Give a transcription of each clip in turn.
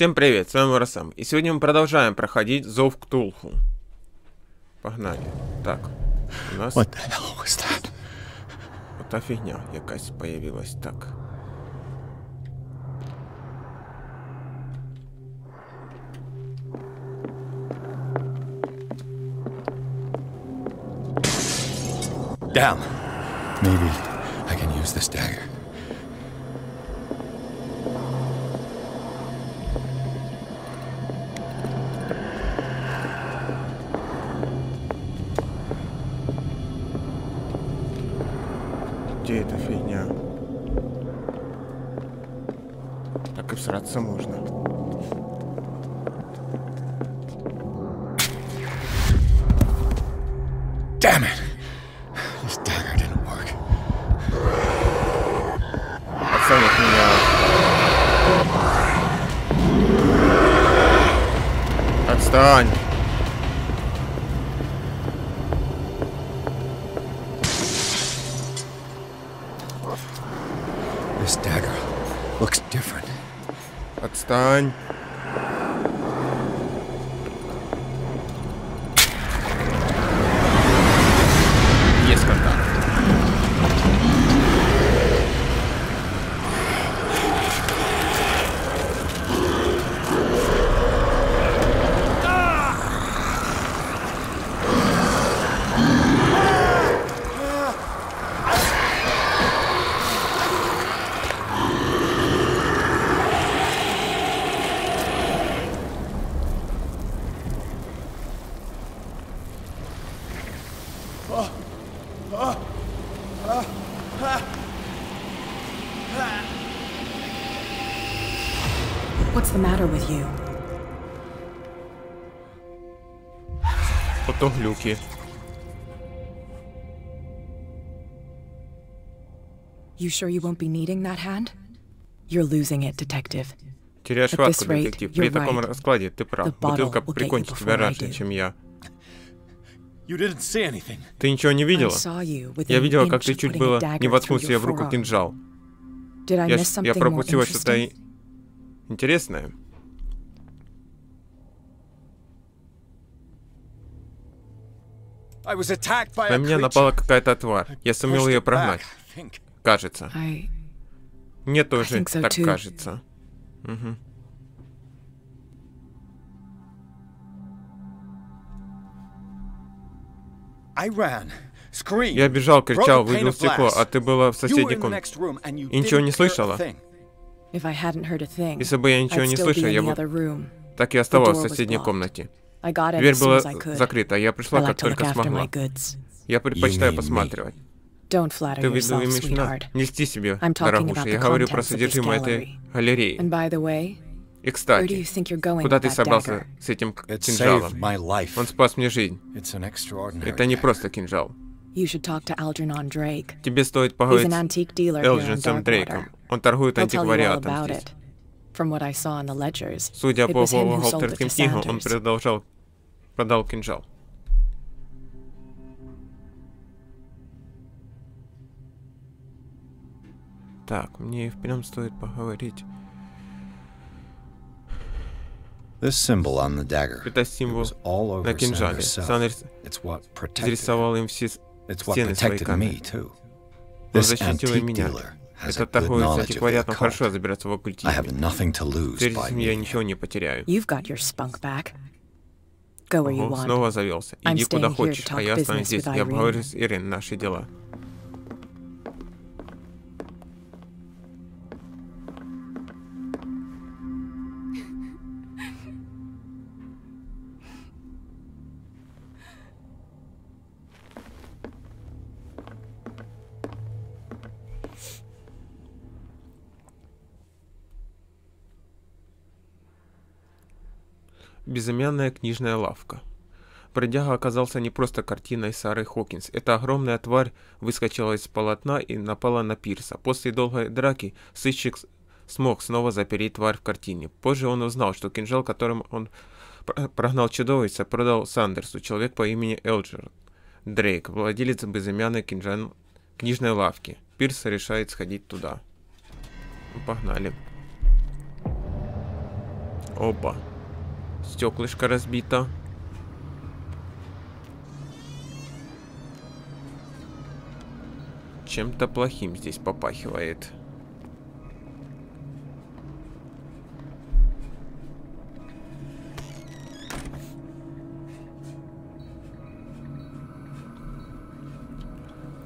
Всем привет, с вами Росам. И сегодня мы продолжаем проходить Зов Ктулху. Погнали. Так, у нас... Вот та фигня якась появилась. Так. Down. Maybe I can use this dagger. Где эта фигня? Так и всраться можно. Damn it! This dagger didn't work. Отстань от меня. Отстань. This dagger looks different. Отстань. Есть контакт. What's the matter with you? Фотоглюки. You sure you won't be needing that hand? You're losing it, detective. Теряешь хватку, детектив. При таком раскладе ты прав. Бутылка прикончит тебя раньше, чем я. Ты ничего не видела? Я видела, как ты чуть было не воткнул себе в руку кинжал. Я пропустила что-то интересное. На меня напала какая-то тварь. Я сумел ее прогнать. Кажется. Мне тоже так кажется. Угу. Я бежал, кричал, выбил стекло, а ты была в соседней комнате. И ничего не слышала? Если бы я ничего не слышал, я бы так и оставался в соседней комнате. Дверь была закрыта, я пришла как только смогла. Я предпочитаю посматривать. Ты имеешь не льсти себе, дорогуша. Я говорю про содержимое этой галереи. И, кстати, куда ты собрался с этим кинжалом? Он спас мне жизнь. Это не просто кинжал. Тебе стоит поговорить с Элджинсом Дрейком. Он торгует антиквариатом здесь. Судя по бухгалтерским книгам, он продал кинжал. Так, мне и впрямь стоит поговорить. Это символ на кинжале. Сандерс зарисовал им все стены своей камеры. Он защитил и меня. Этот торговец антиквариатом хорошо разбирается в оккультизме. С этим я ничего не потеряю. Ого, снова завелся. Иди куда хочешь, а я останусь здесь. Я обговорю с Ирин наши дела. Безымянная книжная лавка. Бродяга оказался не просто картиной Сары Хокинс. Эта огромная тварь выскочила из полотна и напала на Пирса. После долгой драки сыщик смог снова запереть тварь в картине. Позже он узнал, что кинжал, которым он прогнал чудовица, продал Сандерсу, человек по имени Элджер Дрейк, владелец безымянной книжной лавки. Пирс решает сходить туда. Погнали. Опа. Стеклышко разбито. Чем-то плохим здесь попахивает.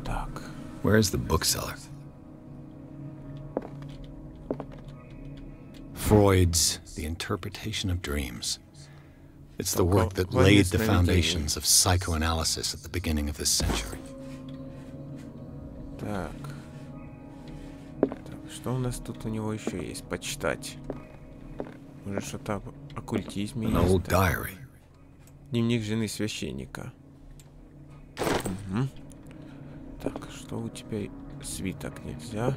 Так. Where's the bookseller? Freud's The Interpretation of Dreams. It's the work that laid the foundations of psychoanalysis at the beginning of this century. Так. Так, что у нас тут у него еще есть почитать? Может, что-то об оккультизме An old есть? diary. Дневник жены священника. Угу. Так, что у тебя? Свиток нельзя.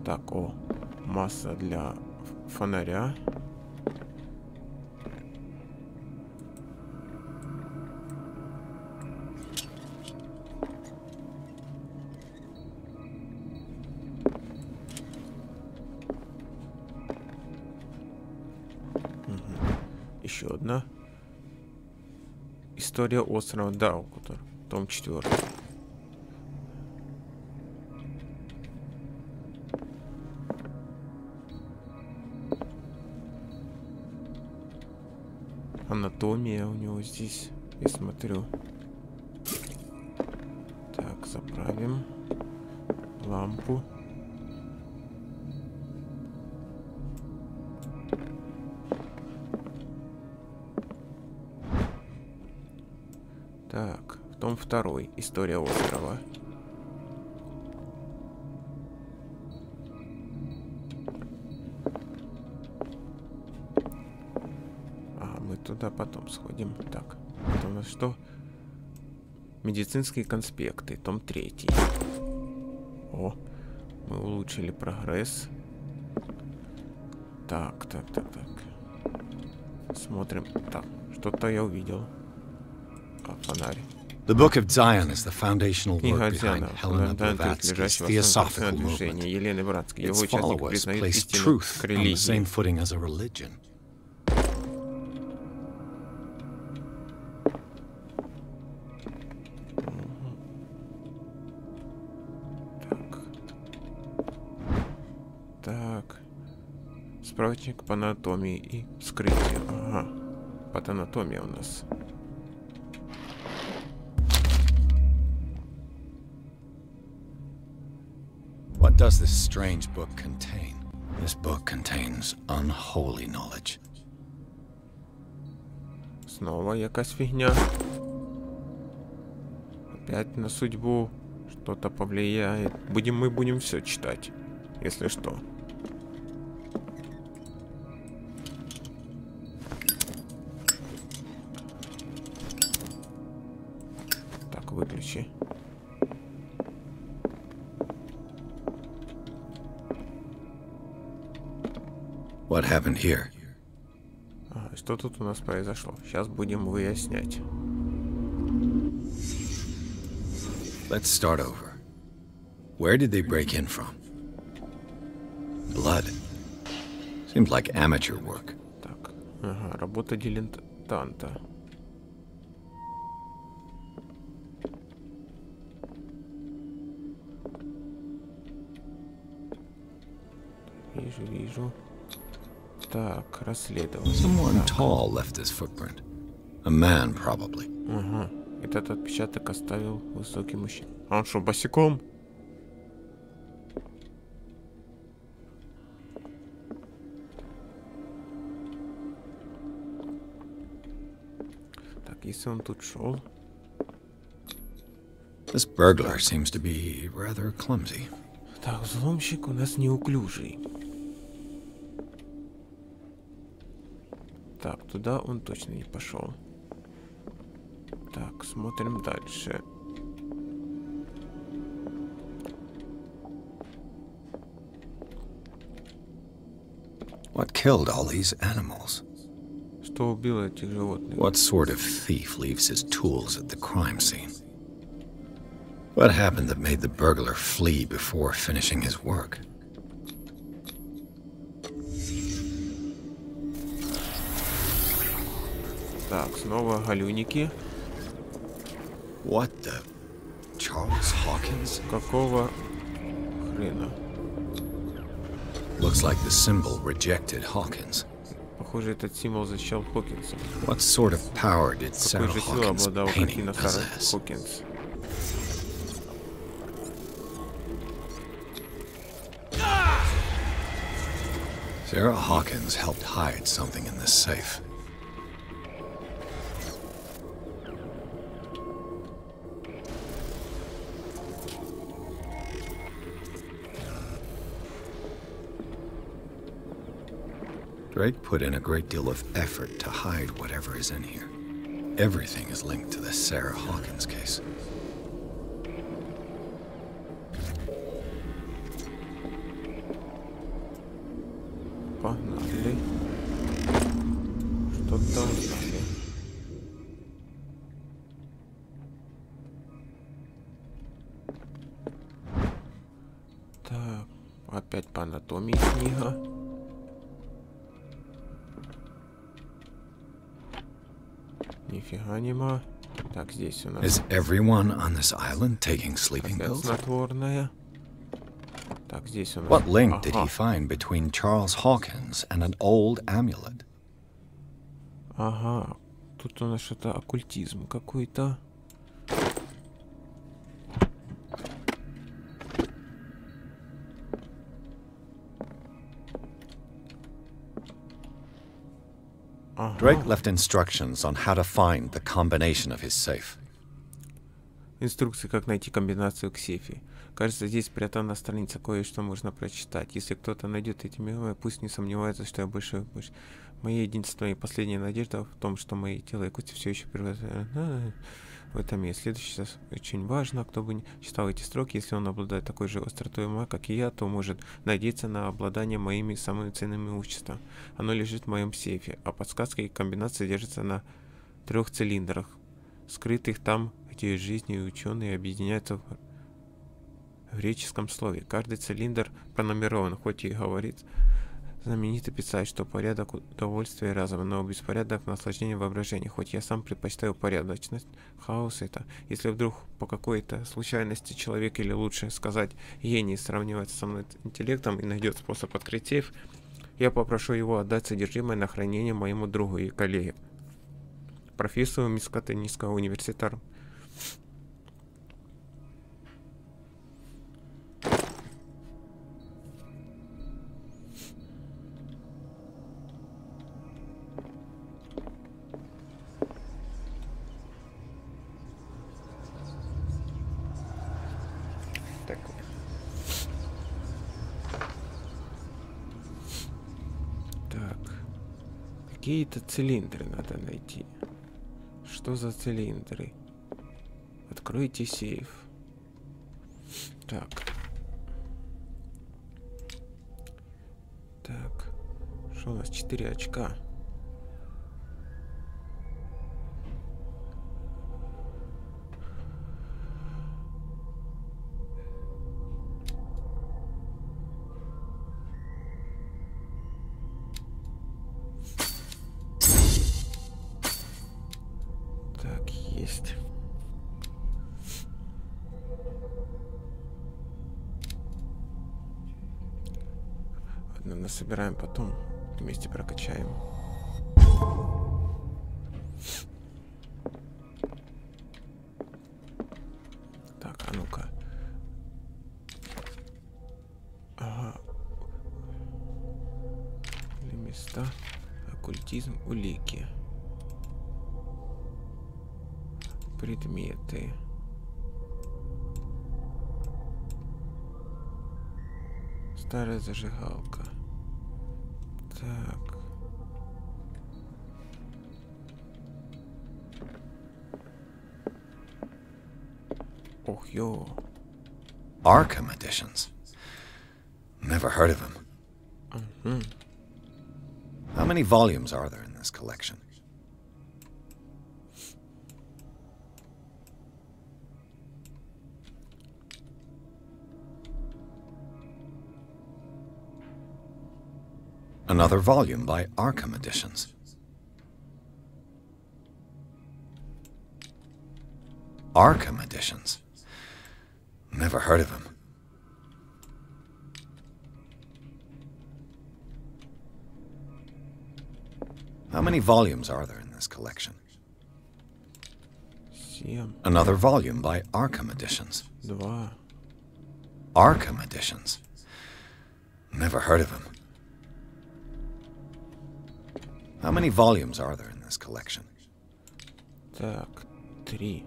Так, о, масса для фонаря. Еще одна. История острова Даркуотер, том 4. Анатомия у него здесь, я смотрю. Так, заправим лампу. Так, том 2. История острова. Мы туда потом сходим. Так, это у нас что? Медицинские конспекты, том 3. О, мы улучшили прогресс. Так. Смотрим. Так, что-то я увидел. Фонарь. The Book of Zion is the foundational Книга work behind Дзяна, Helena фундамент, Blavatsky's лежащего в theosophical основе движения movement. Елены Братской. Его Its участники followers признают place истину truth к on the религии. same footing as a religion. Так. Справочник по анатомии и вскрытию. Ага. Патанатомия у нас. What does this strange book contain? This book contains unholy knowledge. Снова якась фигня. Опять на судьбу что-то повлияет. Мы будем все читать, если что. Так, выключи. What happened here? Что тут у нас произошло? Сейчас будем выяснять. Let's start over. Where did they break in from? Blood. Seemed like amateur work. Так, ага, работа дилетанта. Вижу. Так, расследование. Someone tall left this footprint. A man, probably. Ага. Этот отпечаток оставил высокий мужчина. А он что, босиком? Так, если он тут шел. This burglar seems to be rather clumsy. Так, взломщик у нас неуклюжий. Так, туда он точно не пошел. Так, смотрим дальше. What killed all these animals? Что Кто убил этих животных? What sort of thief leaves his tools at the crime scene? What happened that made the burglar flee before finishing his work? Так, снова галюники. What the? Charles Hawkins? Какого хрена? Looks like the symbol rejected Hawkins. Похоже, этот символ защищал Хокинса. What sort of power did Какой Sarah же силой Hawkins' обладала painting картина Сары possess? Хокинс? Sarah Hawkins helped hide something in this safe. Drake put in a great deal of effort to hide whatever is in here. Everything is linked to the Sarah Hawkins case. Погнали. Что-то узнали. Так, опять по анатомии книга. Нифига нема. Так, здесь у нас Is everyone on this island taking sleeping опять pills? снотворное. Так, здесь у нас... What link did he Ага. find between Charles Hawkins and an old amulet? Ага. Тут у нас что-то оккультизм какой-то. Drake left instructions on how to find the combination of his safe. Инструкции, как найти комбинацию к сейфе. Кажется, здесь спрятана страница, кое-что можно прочитать. Если кто-то найдет эти мелодии, пусть не сомневается, что я больше... Моя единственная и последняя надежда в том, что мои тело и кости все еще превратятся в этом мире. Следующий очень важно, кто бы не читал эти строки, если он обладает такой же остротой ума, как и я, то может надеяться на обладание моими самыми ценными имуществом. Оно лежит в моем сейфе, а подсказка и комбинация держатся на 3 цилиндрах, скрытых там, где жизнь и ученые объединяются в греческом слове. Каждый цилиндр пронумерован, хоть и говорит знаменитый писать, что порядок удовольствия разом, но беспорядок наслаждения воображения. Хоть я сам предпочитаю порядочность, хаос это. Если вдруг по какой-то случайности человек, или лучше сказать, гений сравнивается со мной интеллектом и найдет способ открыть сейф, я попрошу его отдать содержимое на хранение моему другу и коллеге, профессору Мискатонийского университета. Какие-то цилиндры надо найти. Что за цилиндры? Откройте сейф. Так. Так. Что у нас? 4 очка. Есть. Ладно, насобираем потом. Вместе прокачаем. Так, а ну-ка. Ага. Или места. Оккультизм, улики. Предметы. Старая зажигалка. Так. Ох, ё. Arkham editions. Never heard of him. How many volumes are there in this collection? Another volume by Arkham Editions. Arkham Editions? Never heard of him. How many volumes are there in this collection? 7. Another volume by Arkham Editions. 2. Arkham Editions? Never heard of him. How many volumes are there in this collection? Так, 3.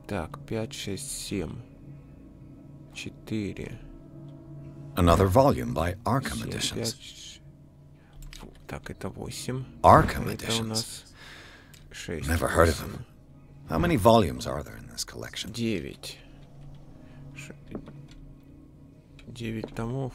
Так, 5, 6, 7. 4. Another volume by Arkham 7, Editions. 5. Так, это 8. Arkham Это у Editions? нас 6. Never heard of him. How many volumes are there in this collection? 9. 9 томов.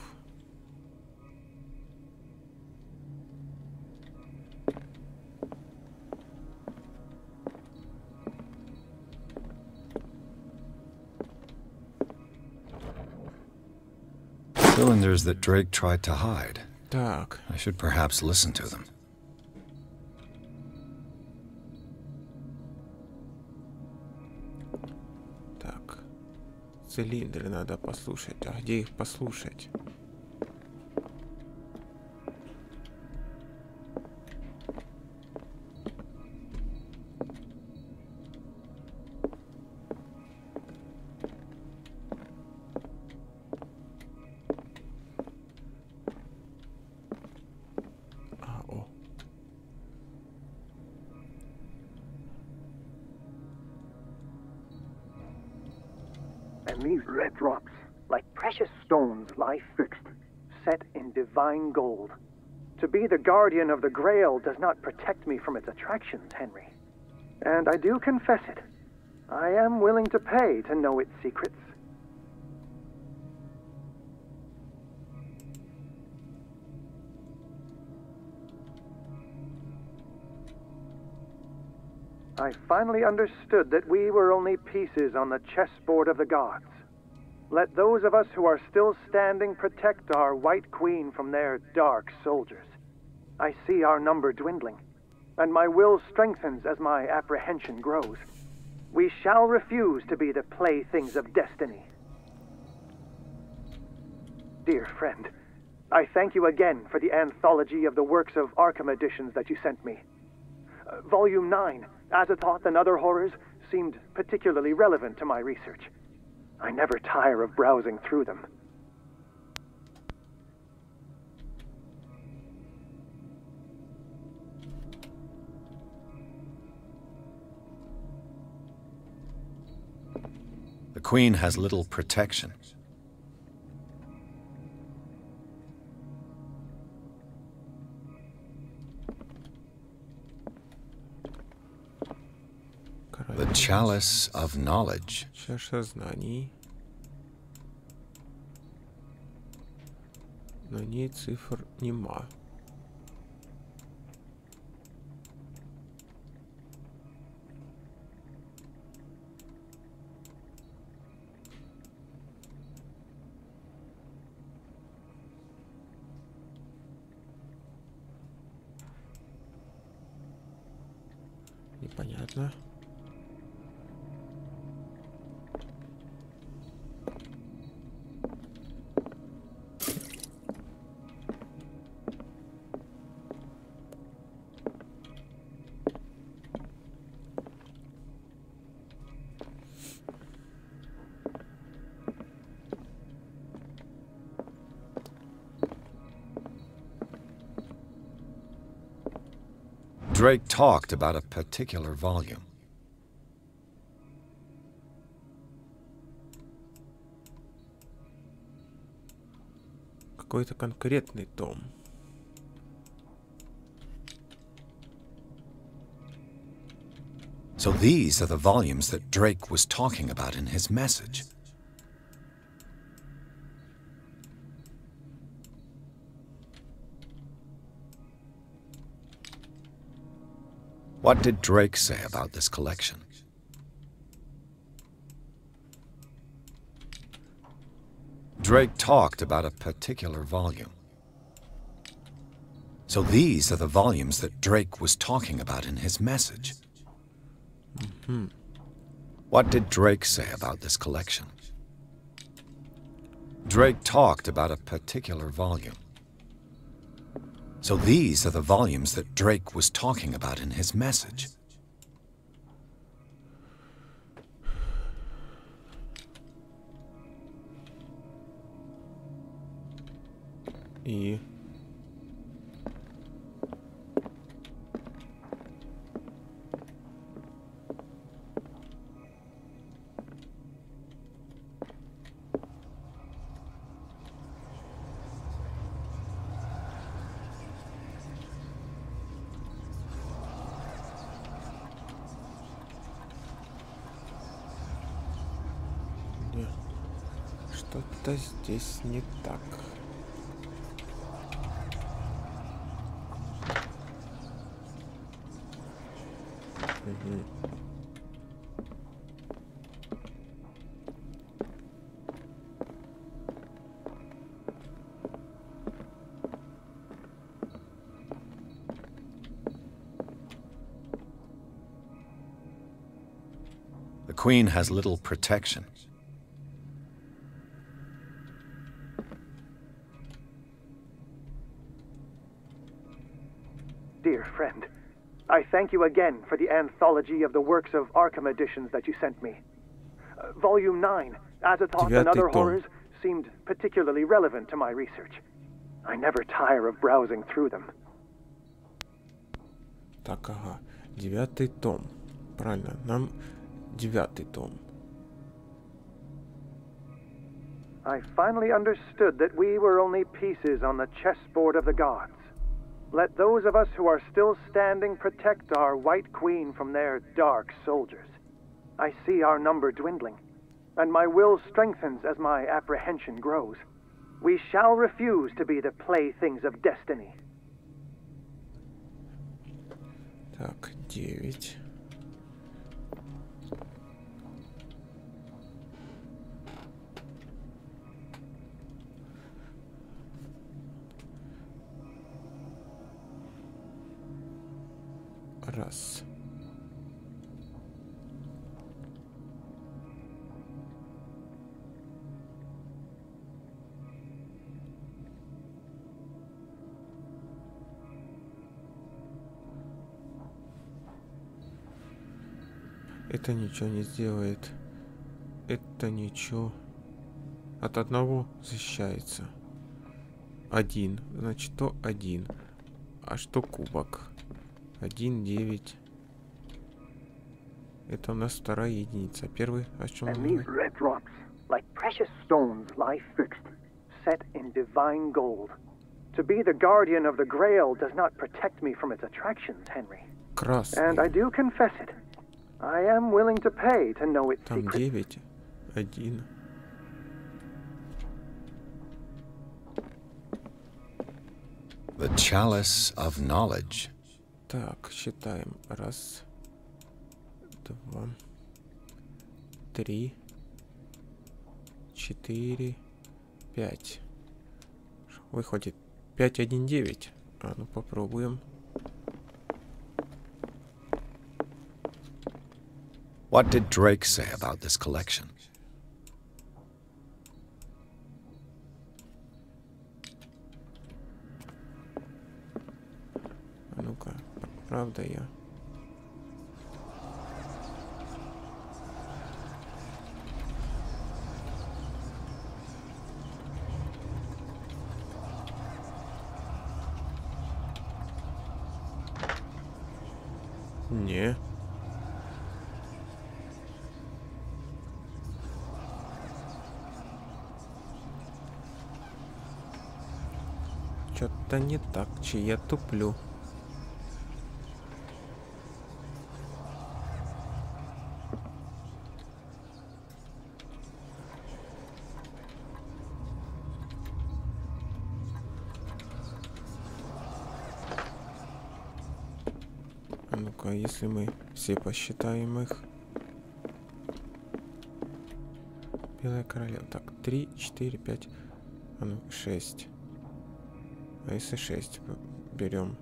Cylinders that Drake tried to hide. Так, I should perhaps listen to them. так. Цилиндры надо послушать. А где их послушать? А, о. And these red drops, like precious stones, lie fixed, set in divine gold. To be the guardian of the Grail does not protect me from its attractions, Henry. And I do confess it. I am willing to pay to know its secrets. I finally understood that we were only pieces on the chessboard of the gods. Let those of us who are still standing protect our White Queen from their dark soldiers. I see our number dwindling, and my will strengthens as my apprehension grows. We shall refuse to be the playthings of destiny. Dear friend, I thank you again for the anthology of the works of Arkham Editions that you sent me. Volume 9, Azathoth and Other Horrors, seemed particularly relevant to my research. I never tire of browsing through them. The Queen has little protection. The Chalice of Knowledge. Чаша знаний. На ней цифр нема. Непонятно. Drake talked about a particular volume. Какой-то конкретный том. So these are the volumes that Drake was talking about in his message. What did Drake say about this collection? Drake talked about a particular volume. So these are the volumes that Drake was talking about in his message. What did Drake say about this collection? Drake talked about a particular volume. So these are the volumes that Drake was talking about in his message. И... Что-то здесь не так. The Queen has little protection. Dear friend, I thank you again for the anthology of the works of Arkham editions that you sent me. Volume 9, Azathoth and Other Horrors, seemed particularly relevant to my research. I never tire of browsing through them. Так, ага. 9-й том. Правильно, нам 9-й том. I finally understood that we were only pieces on the chessboard of the gods. Let those of us who are still standing protect our White Queen from their dark soldiers. I see our number dwindling, and my will strengthens as my apprehension grows. We shall refuse to be the playthings of destiny. Так, 9. Раз. Это ничего не сделает. Это ничего. От одного защищается. 1. Значит, то 1. А что кубок? 1, 9. Это у нас вторая единица. Первый, о чем мы And these red rocks, like precious stones, lie fixed, set in divine gold. To be the guardian of the Grail does not protect me from its attractions, Henry. Красный. And I do confess it. I am willing to pay to know its Там secret. 9, 1. The chalice of knowledge. Так, считаем. 1, 2, 3, 4, 5. Выходит 5, 1, 9. А ну попробуем. What did Drake say about this collection? А ну-ка, правда я? Не. Что-то не так, че я туплю. А ну-ка, если мы все посчитаем их. Белая королева. Так, 3, 4, 5. А ну, 6. А если 6? берем.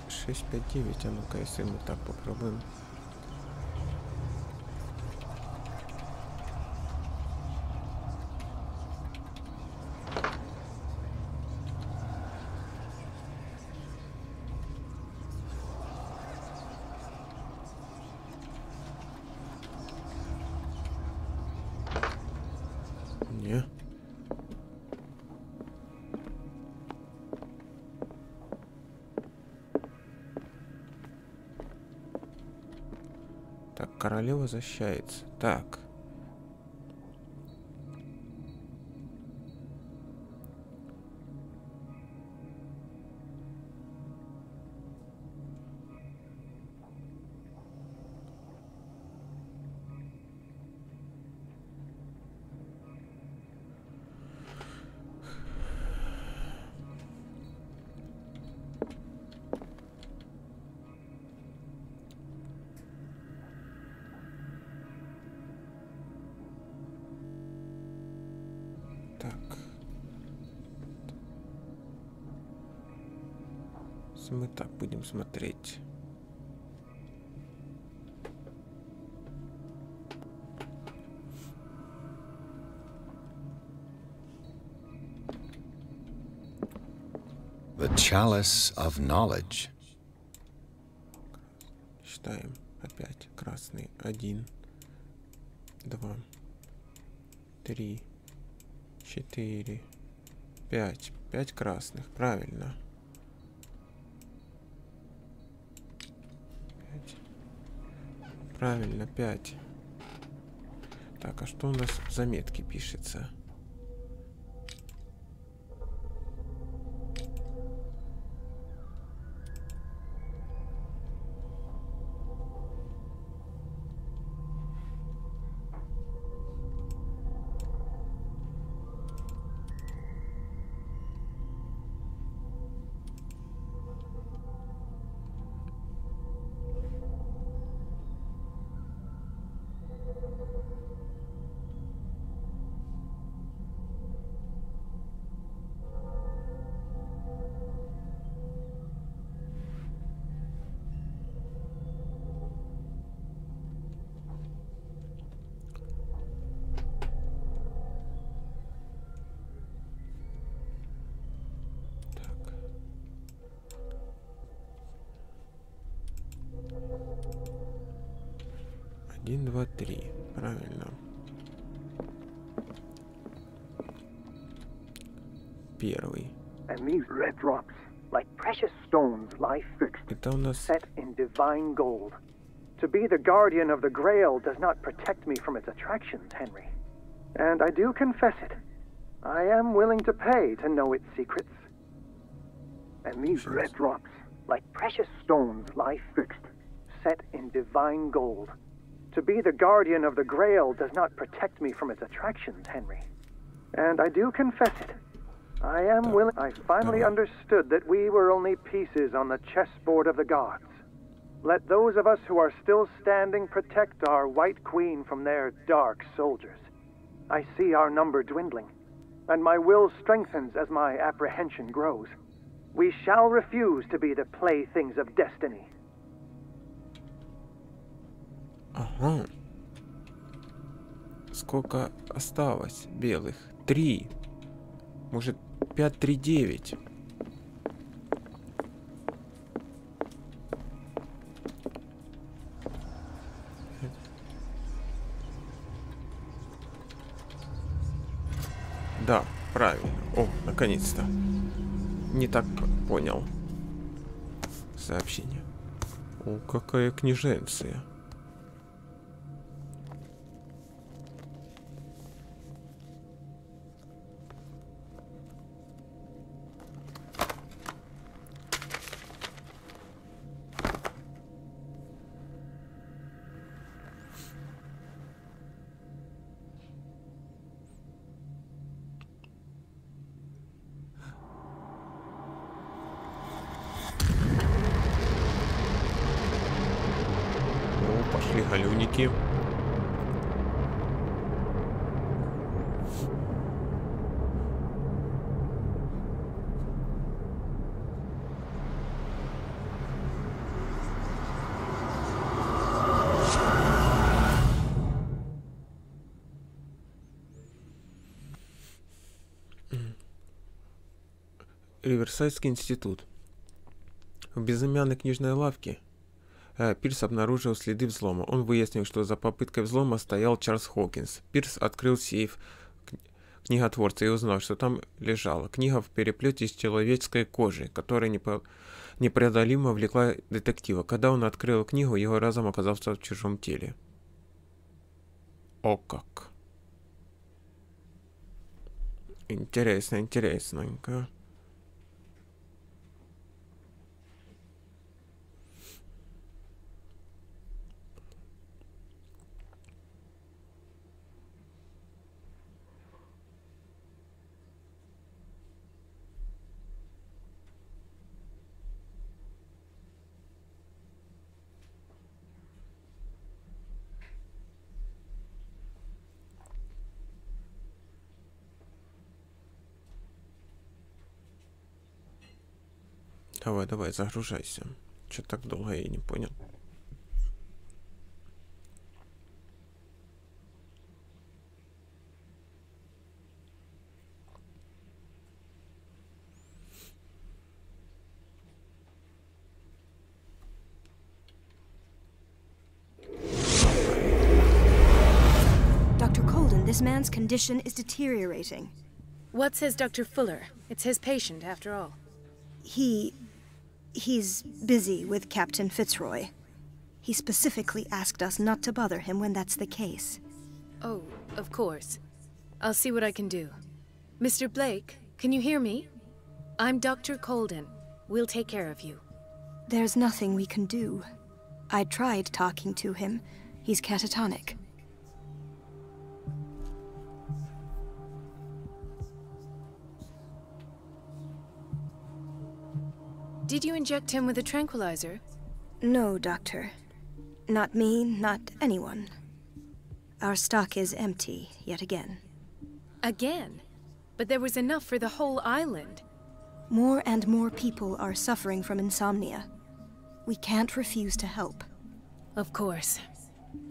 Шесть, 5, 9. А ну-ка, если мы так попробуем. Не. Так, королева возвращается. Так. Мы так будем смотреть. The chalice of knowledge. Считаем опять красный. 1, 2, 3, 4, 5. 5 красных. Правильно. Правильно, 5. Так, а что у нас в заметке пишется? Один, два, три. Правильно. Первый. And these red drops, like precious stones, lie fixed, Это у нас... set in divine gold. To be the guardian of the Grail does not protect me from its attractions, Henry. And I do confess it. I am willing to pay to know its secrets. And these red drops, like precious stones, lie fixed, set in divine gold. To be the guardian of the Grail does not protect me from its attractions, Henry. And I do confess it. I am willing... I finally understood that we were only pieces on the chessboard of the gods. Let those of us who are still standing protect our White Queen from their dark soldiers. I see our number dwindling, and my will strengthens as my apprehension grows. We shall refuse to be the playthings of destiny. Ага. Сколько осталось белых? 3. Может, 5, 3, 9. Да, правильно. О, наконец-то. Не так понял сообщение. О, какая княженция. Пошли галюники. Риверсайдский институт. В безымянной книжной лавке Пирс обнаружил следы взлома. Он выяснил, что за попыткой взлома стоял Чарльз Хокинс. Пирс открыл сейф книготворца и узнал, что там лежала книга в переплете из человеческой кожи, которая непреодолимо влекла детектива. Когда он открыл книгу, его разум оказался в чужом теле. О как! Интересно, интересненько. Давай, давай, загружайся. Че так долго, я не понял. Dr. Colden, this man's condition is deteriorating. What says Dr. Fuller? It's his patient, after all. He's busy with Captain Fitzroy. He specifically asked us not to bother him when that's the case. Oh, of course. I'll see what I can do. Mr. Blake, can you hear me? I'm Dr. Colden. We'll take care of you. There's nothing we can do. I tried talking to him. He's catatonic. Did you inject him with a tranquilizer? No, Doctor. Not me, not anyone. Our stock is empty, yet again. Again? But there was enough for the whole island. More and more people are suffering from insomnia. We can't refuse to help. Of course.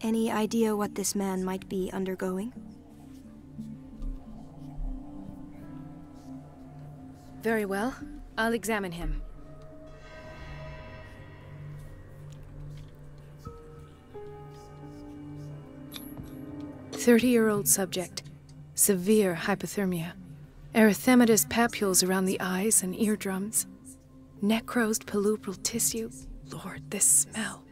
Any idea what this man might be undergoing? Very well. I'll examine him. 30-year-old subject. Severe hypothermia. Erythematous papules around the eyes and eardrums. Necrosed palpebral tissue. Lord, this smell.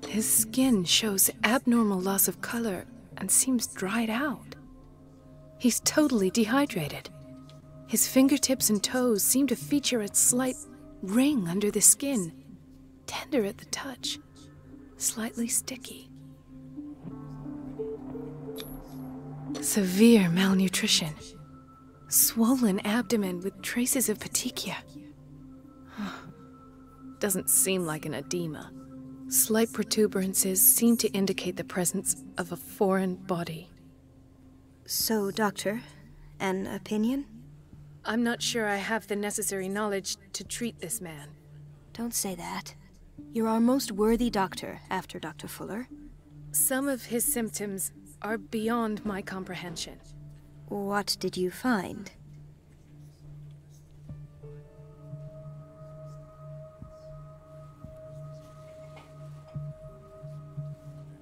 His skin shows abnormal loss of color and seems dried out. He's totally dehydrated. His fingertips and toes seem to feature a slight ring under the skin. Tender at the touch. Slightly sticky. Severe malnutrition. Swollen abdomen with traces of petechia. Doesn't seem like an edema. Slight protuberances seem to indicate the presence of a foreign body. So, Doctor, an opinion? I'm not sure I have the necessary knowledge to treat this man. Don't say that. You're our most worthy doctor after Dr. Fuller. Some of his symptoms are beyond my comprehension. What did you find?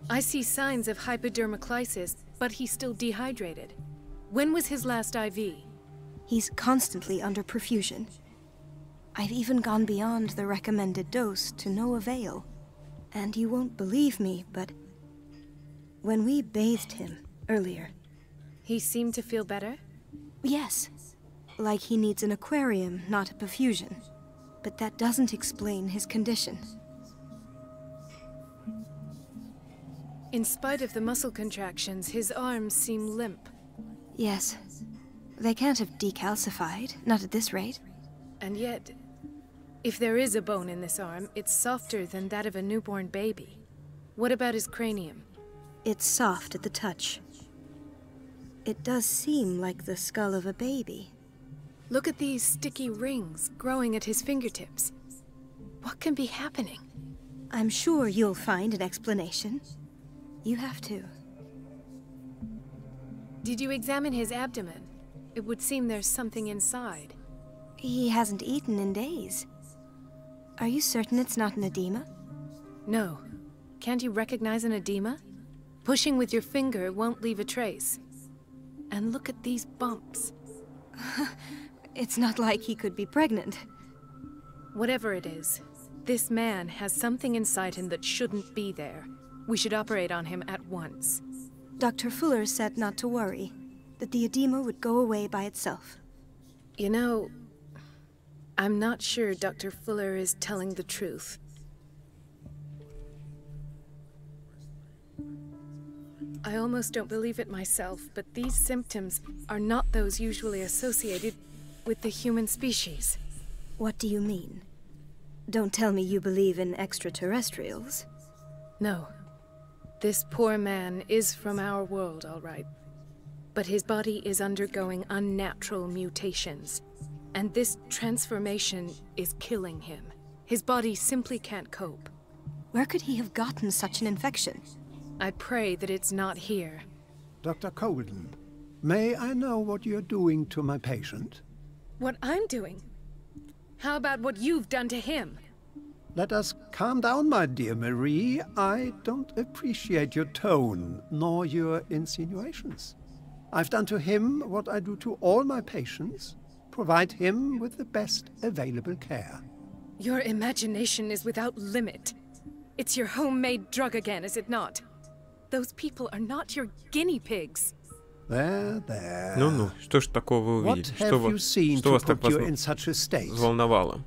I see signs of hypodermoclysis, but he's still dehydrated. When was his last IV? He's constantly under perfusion. I've even gone beyond the recommended dose to no avail. And you won't believe me, but when we bathed him earlier... He seemed to feel better? Yes. Like he needs an aquarium, not a perfusion. But that doesn't explain his condition. In spite of the muscle contractions, his arms seem limp. Yes. They can't have decalcified, not at this rate. And yet, If there is a bone in this arm, it's softer than that of a newborn baby. What about his cranium? It's soft at the touch. It does seem like the skull of a baby. Look at these sticky rings growing at his fingertips. What can be happening? I'm sure you'll find an explanation. You have to. Did you examine his abdomen? It would seem there's something inside. He hasn't eaten in days. Are you certain it's not an edema? No. Can't you recognize an edema? Pushing with your finger won't leave a trace. And look at these bumps. It's not like he could be pregnant. Whatever it is, this man has something inside him that shouldn't be there. We should operate on him at once. Dr. Fuller said not to worry, that the edema would go away by itself. You know, I'm not sure Dr. Fuller is telling the truth. I almost don't believe it myself, but these symptoms are not those usually associated with the human species. What do you mean? Don't tell me you believe in extraterrestrials. No. This poor man is from our world, all right. But his body is undergoing unnatural mutations. And this transformation is killing him. His body simply can't cope. Where could he have gotten such an infection? I pray that it's not here. Dr. Colden, may I know what you're doing to my patient? What I'm doing? How about what you've done to him? Let us calm down, my dear Marie. I don't appreciate your tone, nor your insinuations. I've done to him what I do to all my patients. Provide him with the best available care. Your imagination is without limit. It's your homemade drug again, is it not? Those people are not your guinea pigs. There. Ну-ну, что ж такого вы What увидели? have you seen Что to вас так put you in such a state? взволновало?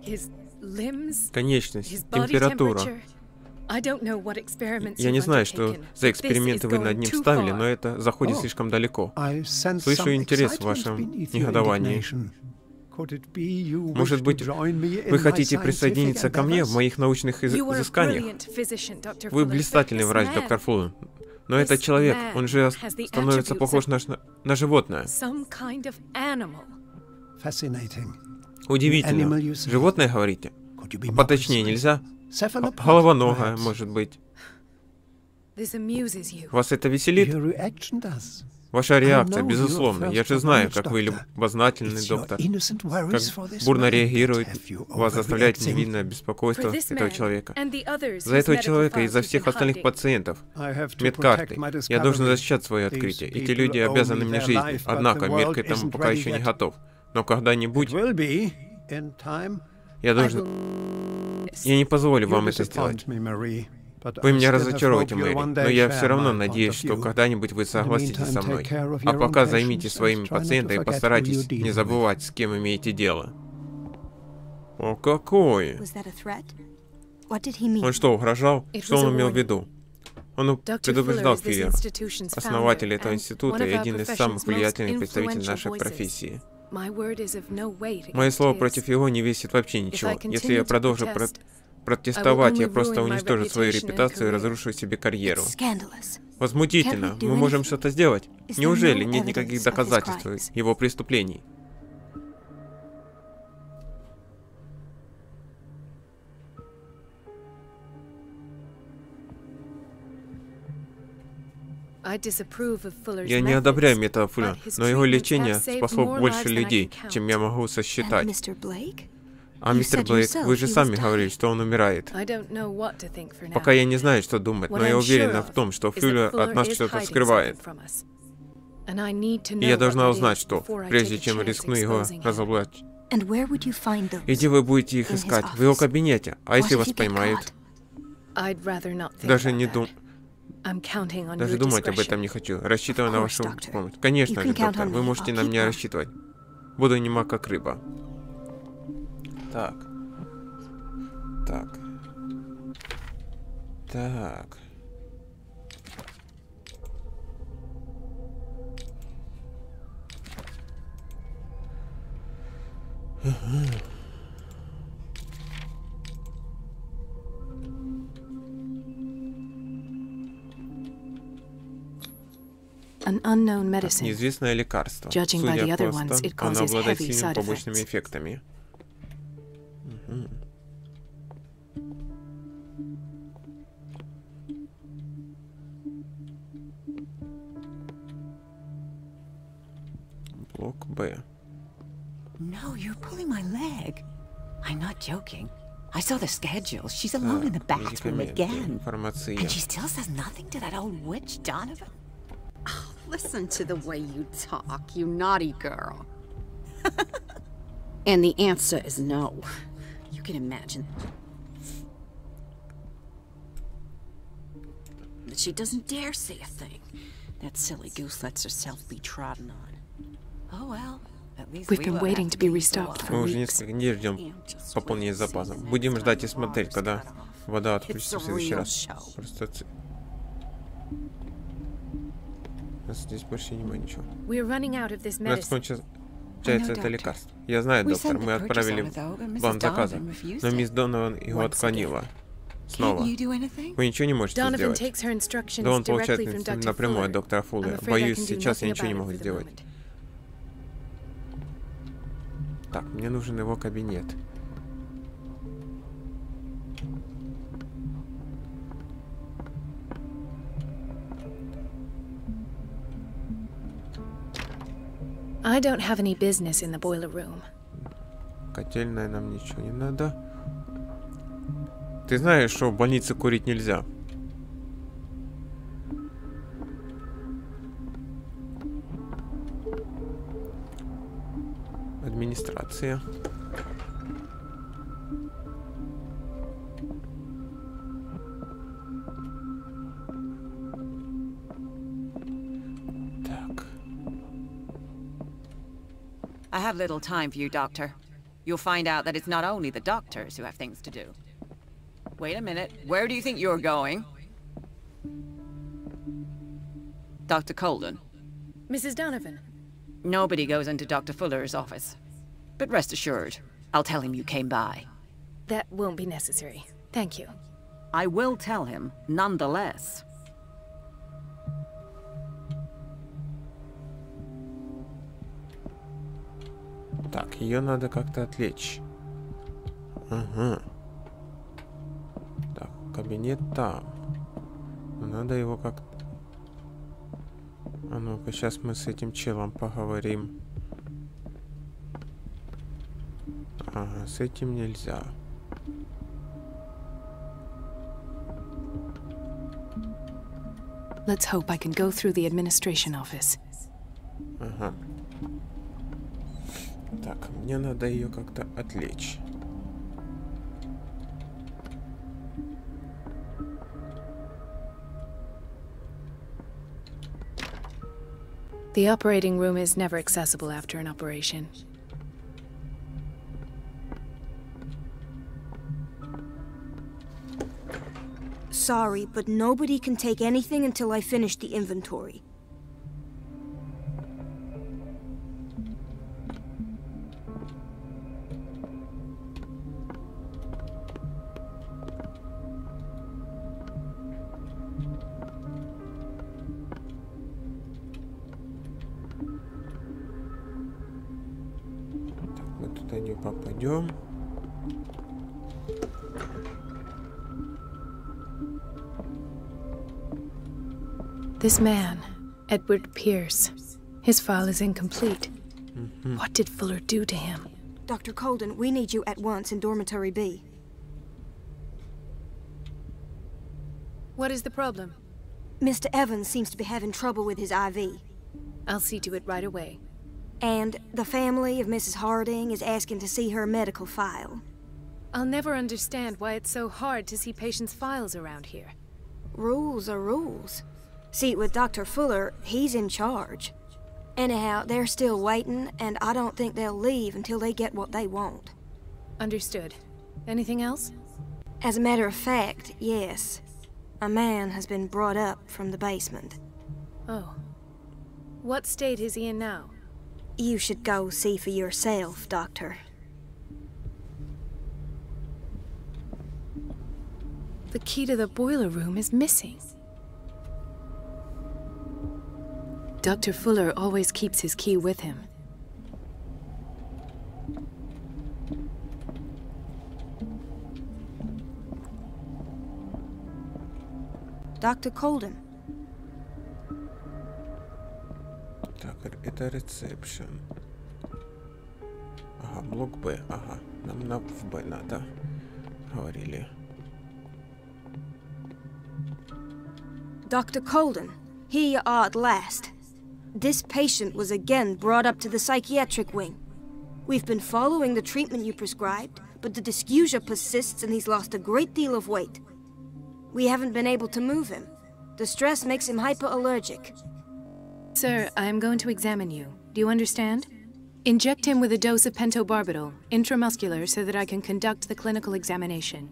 His limbs, Конечность, his body температура. temperature. I don't know what experiments Я не you've знаю, что undertaken, за but this эксперименты is вы going над ним too ставили, far. но это заходит слишком далеко. I sense Слышу some интерес в excitement вашем beneath your негодовании. indignation. Could it be you Может wish быть, to join me in вы my хотите scientific присоединиться ко мне в endeavors? моих научных You are a изысканиях? brilliant physician, Dr. Вы Fuller, but блистательный this врач, man, доктор Фуллер. Но этот This человек, man он же has the становится attributes похож на животное. some kind of animal. Fascinating. Удивительно. Animal, you say? Животное, говорите? Could you be more Поточнее precise? нельзя? Cephalopod, Головоногое, perhaps? может быть. This amuses you. Вас это веселит? Your reaction does. Ваша реакция, know безусловно. you're Я же first знаю, knowledge как вы doctor. любознательный It's your доктор. innocent worries for Как this бурно man реагирует, that have you вас заставляет overreacting. невинное For беспокойство this этого man человека. and the others За whose этого medical человека и за files всех you've been остальных hiding. пациентов I have to медкартой. protect my Я должен discovery. защищать свое These открытие. Эти people люди owe обязаны me мне their жизнью. life, but Однако the мир world к этому isn't пока ready еще не yet. готов. Но когда-нибудь It will be in time. я должен... Я не позволю вам You это сделать. disappoint me, Marie, but Вы I меня still have разочаруете, hope you'll Мэри, one но day я share все равно my надеюсь, point что of view. когда-нибудь вы согласитесь meantime, со take мной. care of А your пока own займитесь patients своими and try not to пациентами и forget who постарайтесь you're dealing не with. забывать, с кем имеете дело. О, какое! Was that a threat? What did he mean? Он что, угрожал? It Что was он a имел в warning. виду? Он Dr. предупреждал Fuller is this Филлер, institution's основатель founder этого and института one и of our один из profession's самых most влиятельных представителей influential нашей voices. профессии. My word is of no weight Мое against слово his. против его не весит вообще ничего. I continue Если я to продолжу protest, протестовать, I will я only просто ruin my уничтожу свою reputation and репутацию и career. разрушу себе карьеру. It's scandalous. Возмутительно. Can't we do Мы можем anything? что-то сделать? Is there Неужели no нет evidence никаких of his доказательств crimes? его преступлений? I disapprove of Fuller's Я не одобряю methods, метода Фуллера, but his но его treatments лечение have saved спасло more больше lives than I людей, can count. чем я могу And сосчитать. Mr. Blake? А You мистер said Блейк, yourself вы же he сами was говорили, dying. что он умирает. I don't know what to think for now. Пока я не знаю, что думать, What но я I'm уверена sure в том, что of is that Фюллер Fuller от нас is что-то hiding скрывает. something from us. And I need to И know я what должна that узнать, is что, before I прежде take a чем chance рискну его exposing him. разоблачить. And where would you find those? И где вы будете их In his искать? В его office. кабинете. А если What if вас you get поймают? caught? I'd rather not think Даже about не that. дум... I'm counting on Даже your думать об discretion. этом не хочу. Рассчитываю на course, вашу doctor. помощь. Конечно You же, can count доктор, on вы me. можете I'll на keep меня my- рассчитывать. Буду нема как рыба. Так. Так. Так. An unknown medicine. Неизвестное лекарство. Judging by the Судя other по ones, it оно causes обладает heavy сильными side побочными effects. эффектами. Блок Б. No, you're pulling my leg. I'm not joking. I saw the schedule. She's alone in the bathroom again. Информация. And she still says nothing to that old witch, Donovan. Oh, listen to the way you talk, you naughty girl. And the answer is no. You can imagine. But she doesn't dare say a thing. That silly goose lets herself be trodden on. Oh well. At least We've we been won't waiting have to be pay for restocked a for Мы while. уже weeks. несколько недель ждем пополнения запасов. Будем ждать и смотреть, когда вода отключится в следующий раз. Просто у нас здесь больше нема ничего. We're running out of this У нас medicine. кончается это лекарство. Я знаю, доктор, мы отправили план заказа, но мисс Донован его отклонила. Снова. Can't you do anything? Вы ничего не можете Donovan сделать. takes her instructions Да он directly получает from Dr. напрямую от Fuller. доктора I'm Фуллера. afraid I Боюсь, can do сейчас я nothing ничего не about it могу for the сделать. moment. Так, мне нужен его кабинет. I don't have any business in the boiler room. Котельная нам ничего не надо. Ты знаешь, что в больнице курить нельзя? Администрация. Так. I have little time for you, Doctor. You'll find out that it's not only the doctors who have things to do. Wait a minute. Where do you think you're going? Dr. Colden. Mrs. Donovan. Nobody goes into Dr. Fuller's office. But rest assured, I'll tell him you came by. That won't be necessary. Thank you. I will tell him, nonetheless. Так, ее надо как-то отвлечь. Ага. Так, кабинет там. Но надо его как-то... А ну-ка, сейчас мы с этим челом поговорим. Ага, с этим нельзя. Let's hope I can go through the administration office. Ага. Так, мне надо ее как-то отвлечь. The operating room is never accessible after an operation. Sorry, but nobody can take anything until I finish the inventory. Так, мы туда не попадем. This man, Edward Pirs, his file is incomplete. What did Fuller do to him? Dr. Colden, we need you at once in Dormitory B. What is the problem? Mr. Evans seems to be having trouble with his IV. I'll see to it right away. And the family of Mrs. Harding is asking to see her medical file. I'll never understand why it's so hard to see patients' files around here. Rules are rules. See, with Dr. Fuller, he's in charge. Anyhow, they're still waiting, and I don't think they'll leave until they get what they want. Understood. Anything else? As a matter of fact, yes. A man has been brought up from the basement. Oh. What state is he in now? You should go see for yourself, Doctor. The key to the boiler room is missing. Dr. Fuller always keeps his key with him. Dr. Colden. Так, это ресепшн. Ага, блок Б. Ага, нам в Б надо. Говорили. Dr. Colden, here you are at last. This patient was again brought up to the psychiatric wing. We've been following the treatment you prescribed, but the dysgeusia persists and he's lost a great deal of weight. We haven't been able to move him. The stress makes him hyperallergic. Sir, I am going to examine you. Do you understand? Inject him with a dose of pentobarbital, intramuscular, so that I can conduct the clinical examination.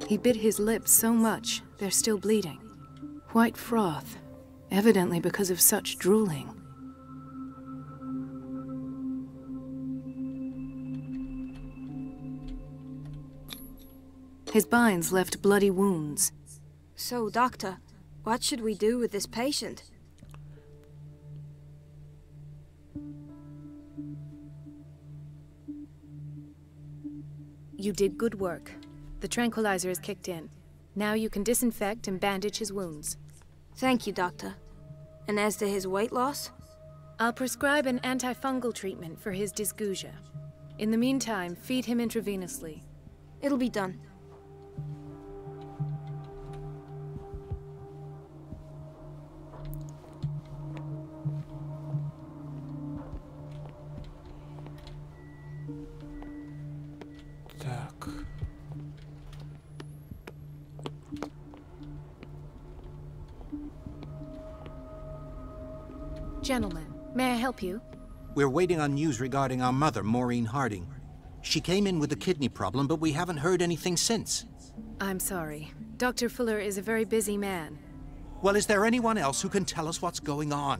He bit his lips so much, they're still bleeding. White froth, evidently because of such drooling. His binds left bloody wounds. So, Doctor, what should we do with this patient? You did good work. The tranquilizer is kicked in. Now you can disinfect and bandage his wounds. Thank you, Doctor. And as to his weight loss? I'll prescribe an antifungal treatment for his dysgeusia. In the meantime, feed him intravenously. It'll be done. Так. Gentlemen, may I help you? We're waiting on news regarding our mother, Maureen Harding. She came in with a kidney problem, but we haven't heard anything since. I'm sorry. Dr. Fuller is a very busy man. Well, is there anyone else who can tell us what's going on?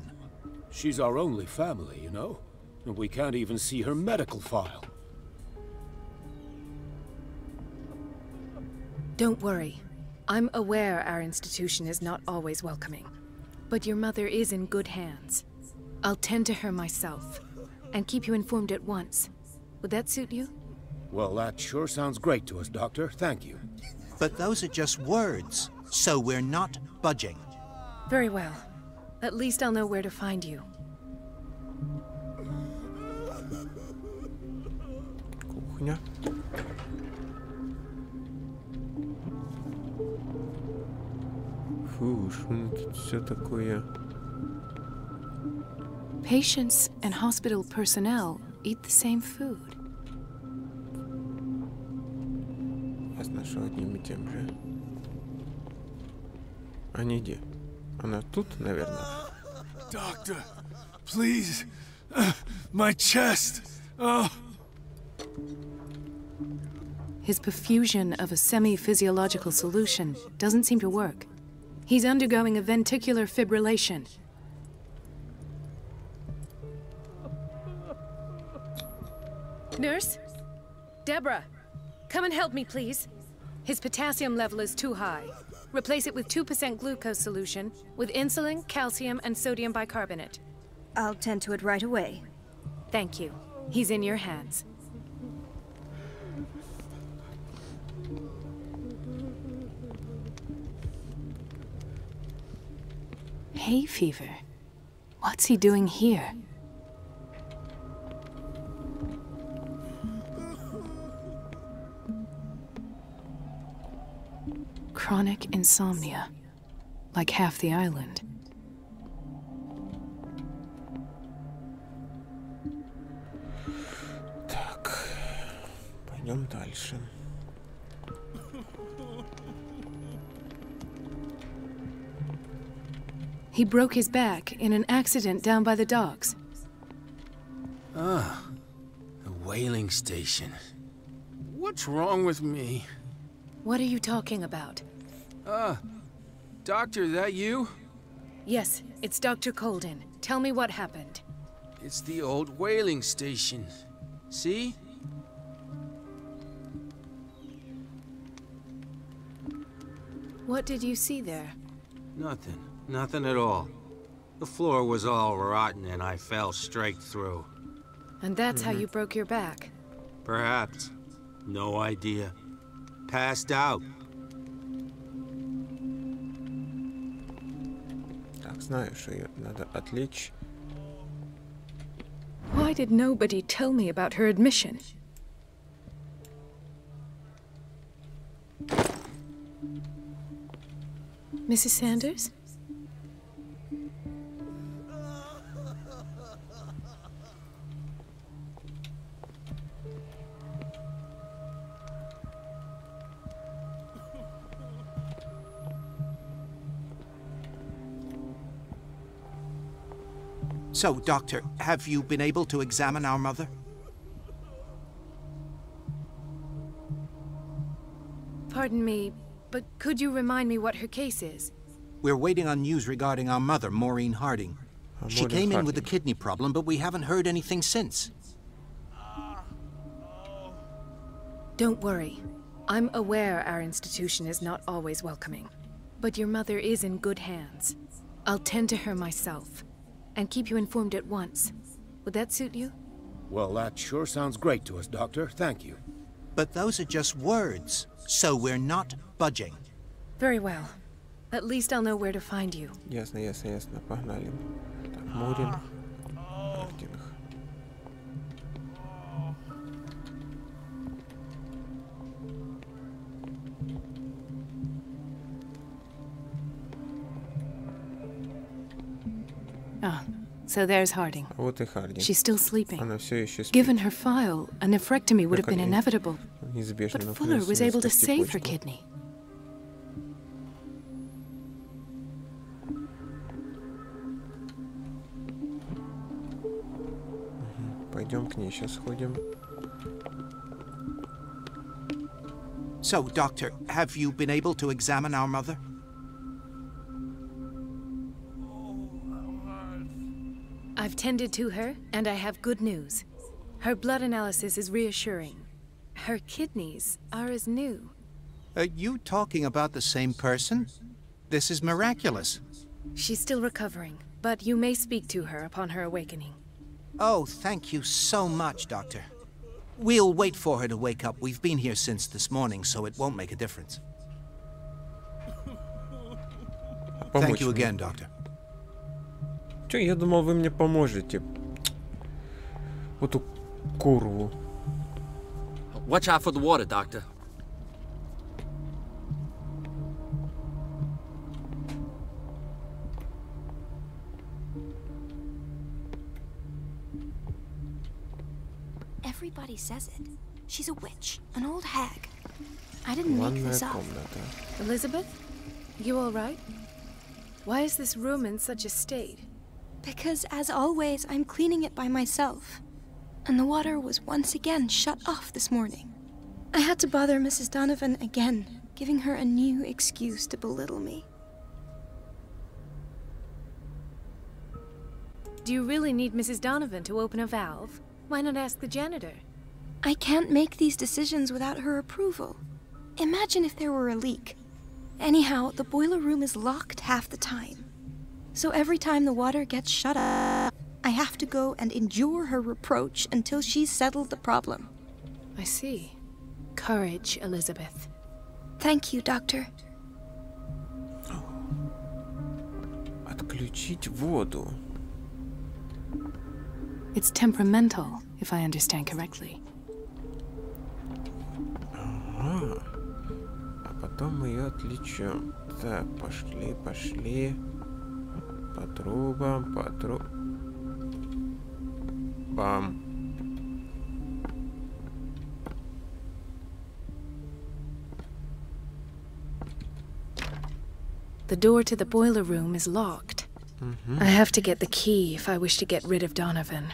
She's our only family, you know? And we can't even see her medical file. Don't worry. I'm aware our institution is not always welcoming. But your mother is in good hands. I'll tend to her myself, and keep you informed at once. Would that suit you? Well, that sure sounds great to us, Doctor. Thank you. But those are just words, so we're not budging. Very well. At least I'll know where to find you. Кухня. Фу, что тут все такое? Patients and hospital personnel eat the same food. Ясно, что одним и тем же. А не где? Она тут, наверное. Doctor, please. My chest. Oh. His perfusion of a semi-physiological solution doesn't seem to work. He's undergoing a ventricular fibrillation. Nurse? Deborah, come and help me, please. His potassium level is too high. Replace it with 2% glucose solution with insulin, calcium, and sodium bicarbonate. I'll tend to it right away. Thank you. He's in your hands. Hay fever. What's he doing here? Chronic insomnia, like half the island. Так, пойдем дальше. He broke his back in an accident down by the docks. Ah, the whaling station. What's wrong with me? What are you talking about? Doctor, that you? Yes, it's Dr. Colden. Tell me what happened. It's the old whaling station. See? What did you see there? Nothing. Nothing at all. The floor was all rotten and I fell straight through. And that's how you broke your back? Perhaps. No idea. Passed out. Так, знаю, что ее надо отвлечь. Why did nobody tell me about her admission? Mrs. Sanders? So, Doctor, have you been able to examine our mother? Pardon me, but could you remind me what her case is? We're waiting on news regarding our mother, Maureen Harding. She came in with a kidney problem, but we haven't heard anything since. Don't worry. I'm aware our institution is not always welcoming. But your mother is in good hands. I'll tend to her myself. And keep you informed at once. Would that suit you? Well, that sure sounds great to us, Doctor. Thank you. But those are just words, so we're not budging. Very well. At least I'll know where to find you. Ясно, ясно, ясно. Погнали. Так, Морин. Хардинг. Ah, so there's Harding. Вот и Хардинг. She's still sleeping. Она все еще спит. Given her file, a nephrectomy would have been inevitable. Неизбежно, But но Fuller was able to спасти save her почку. kidney. Пойдем к ней сейчас сходим. So, Doctor, have you been able to examine our mother? I've tended to her, and I have good news. Her blood analysis is reassuring. Her kidneys are as new. Are you talking about the same person? This is miraculous. She's still recovering, but you may speak to her upon her awakening. Oh, thank you so much, Doctor. We'll wait for her to wake up. We've been here since this morning, so it won't make a difference. Thank you again, Doctor. Чё, я думал, вы мне поможете. Вот эту курву. Watch out for the water, Doctor. Everybody says it. She's a witch, an old hag. I didn't make this up. Elizabeth? You all right? Why is this room in such a state? Because, as always, I'm cleaning it by myself. And the water was once again shut off this morning. I had to bother Mrs. Donovan again, giving her a new excuse to belittle me. Do you really need Mrs. Donovan to open a valve? Why not ask the janitor? I can't make these decisions without her approval. Imagine if there were a leak. Anyhow, the boiler room is locked half the time. So every time the water gets shut off, I have to go and endure her reproach until she's settled the problem. I see. Courage, Elizabeth. Thank you, Doctor. Отключить воду. It's temperamental, if I understand correctly. Ага. А потом мы ее отвлечем. Так, пошли, пошли. По трубам, по трубам. The door to the boiler room is locked. I have to get the key if I wish to get rid of Donovan.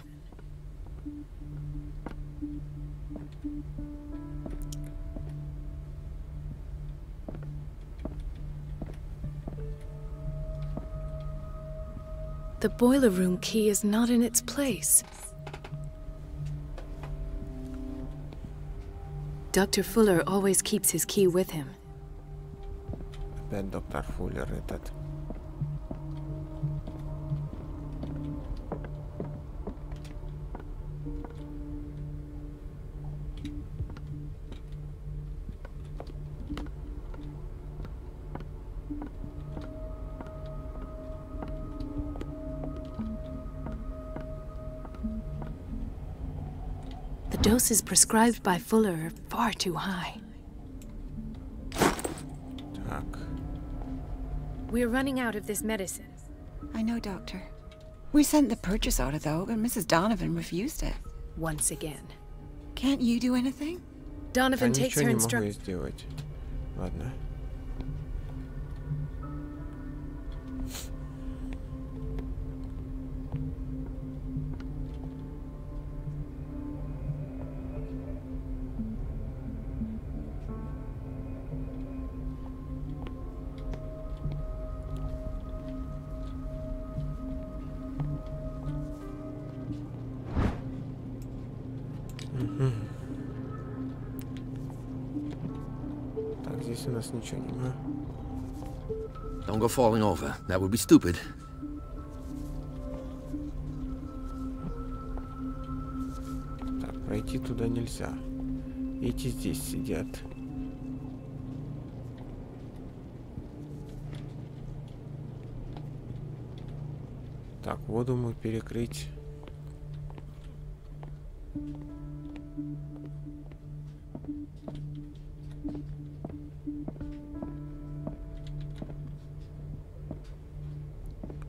The boiler room key is not in its place. Dr. Fuller always keeps his key with him. опять доктор Фуллер этот. The doses prescribed by Fuller are far too high. We're running out of this medicine. I know, Doctor. We sent the purchase order, though, but Mrs. Donovan refused it. Once again. Can't you do anything? Donovan takes her instructions. Ладно. Так, здесь у нас ничего нема. Don't go falling over. That would be stupid. Так, пройти туда нельзя. Эти здесь сидят. Так, воду мы перекрыть.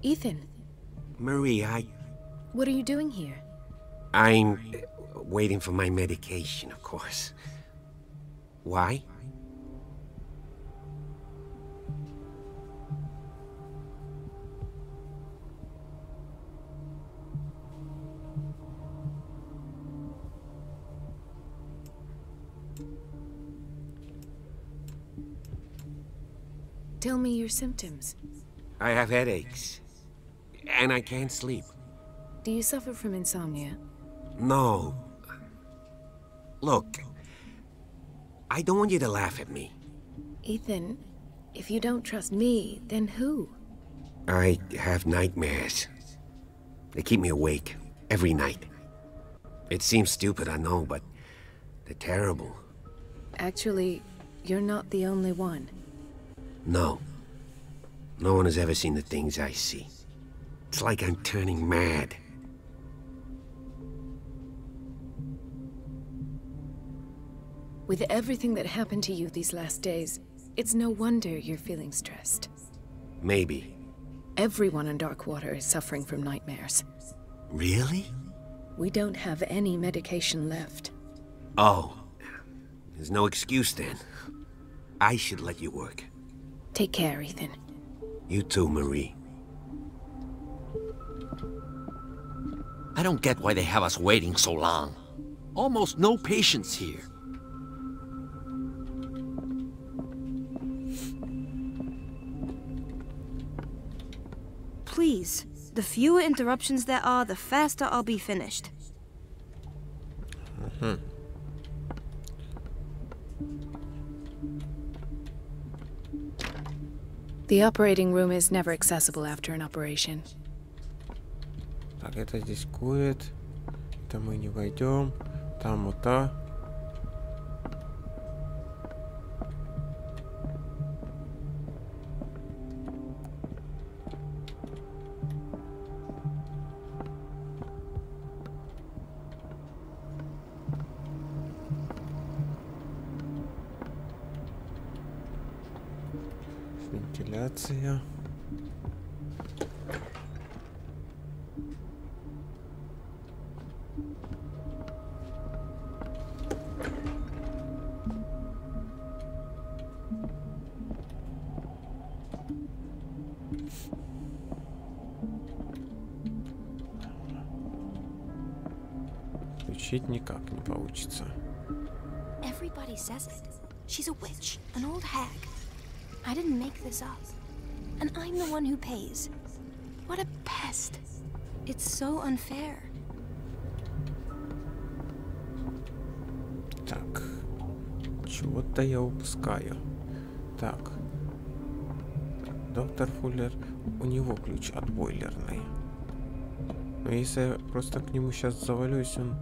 Ethan. Marie, What are you doing here? I'm waiting for my medication, of course. Why? Tell me your symptoms. I have headaches. And I can't sleep. Do you suffer from insomnia? No. Look, I don't want you to laugh at me. Ethan, if you don't trust me, then who? I have nightmares. They keep me awake every night. It seems stupid, I know, but they're terrible. Actually, you're not the only one. No. No one has ever seen the things I see. It's like I'm turning mad. With everything that happened to you these last days, it's no wonder you're feeling stressed. Maybe. Everyone in Darkwater is suffering from nightmares. Really? We don't have any medication left. Oh. There's no excuse then. I should let you work. Take care, Ethan. You too, Marie. I don't get why they have us waiting so long. Almost no patients here. Please, the fewer interruptions there are, the faster I'll be finished. The operating room is never accessible after an operation. Так, это здесь курит. Это мы не войдем. Там вот та. Вентиляция. Включить никак не получится. Everybody says it. She's a witch, an old hag. I didn't make this up. And I'm the one who pays. What a pest. It's so unfair. Так. Чего-то я упускаю. Так. Доктор Фуллер, у него ключ от бойлерной. Но если я просто к нему сейчас завалюсь, он...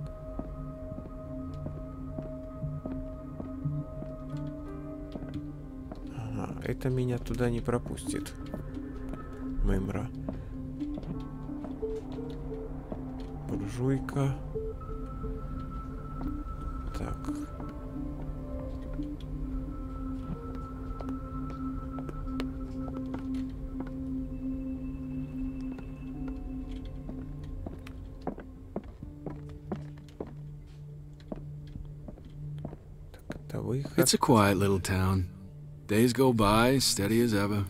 Ага, это меня туда не пропустит. Мымра. Буржуйка. Так. It's a quiet little town. Days go by, steady as ever.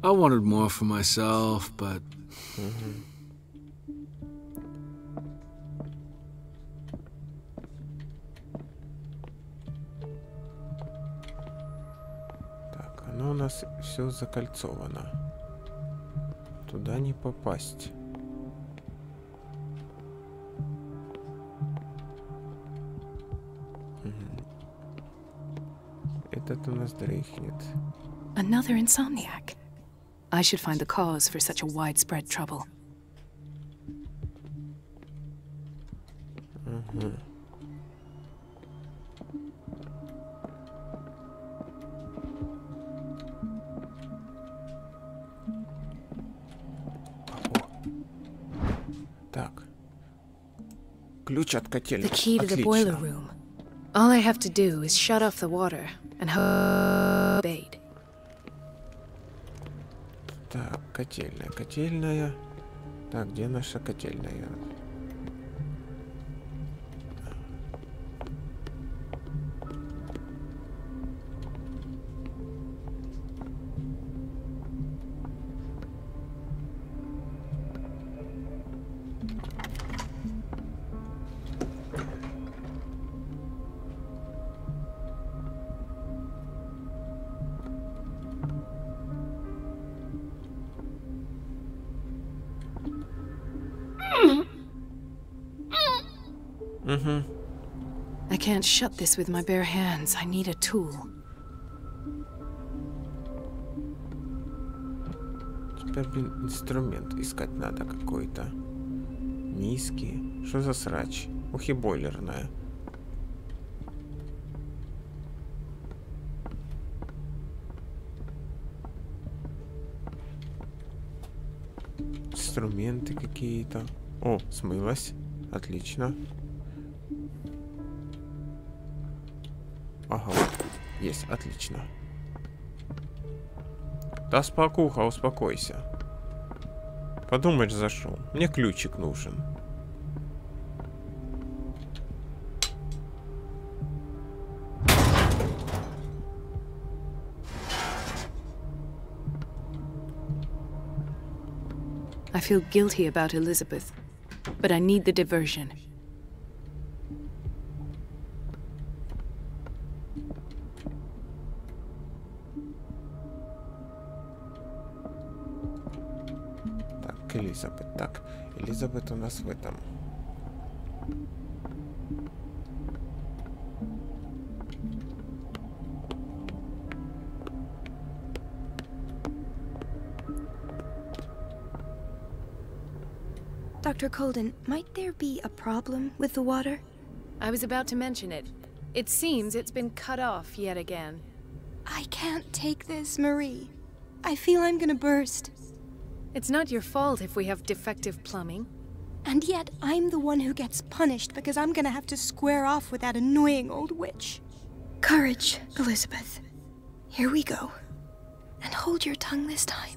I wanted more for myself, but... Так, оно у нас все закольцовано. Туда не попасть. Этот у нас дрыхнет. Another insomniac. I should find the cause for such a widespread trouble. Так. Ключ от котельной. The key to the boiler room. All I have to do is shut off the water and obeyed. Так, котельная, котельная. Так, где наша котельная? I can't shut this with my bare hands. I need a tool. Теперь, блин, инструмент искать надо какой-то. Миски. Что за срач? Ух и бойлерная. Инструменты какие-то. О, смылась. Отлично. Ага, есть, отлично. Да спокуха, успокойся. Подумаешь, зашел. Мне ключик нужен. I feel guilty about Elizabeth, but I need the diversion. Элизабет. Так, Элизабет у нас в этом. Dr. Colden, might there be a problem with the water? I was about to mention it. It seems it's been cut off yet again. I can't take this, Marie. I feel I'm gonna burst. It's not your fault if we have defective plumbing. And yet, I'm the one who gets punished because I'm gonna have to square off with that annoying old witch. Courage, Elizabeth. Here we go. And hold your tongue this time.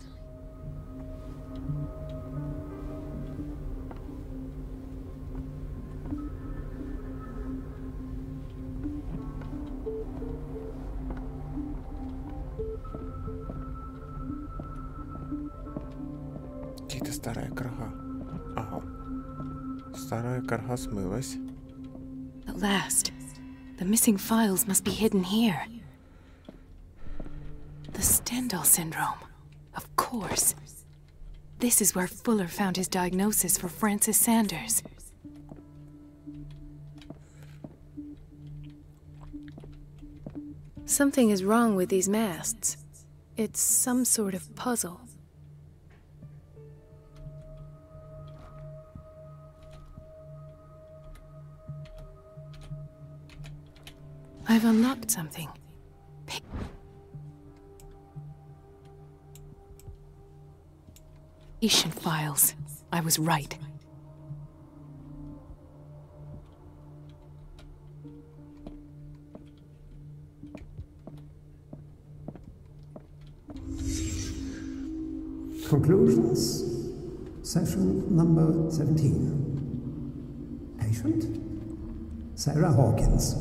Какие-то старая карга. Ага. Старая карга смылась. At last. The missing files must be hidden here. The Stendhal syndrome. Of course. This is where Fuller found his diagnosis for Francis Sanders. Something is wrong with these masts. It's some sort of puzzle. I've unlocked something. Patient files. I was right. Conclusions. Session number 17. Patient? Sarah Hawkins.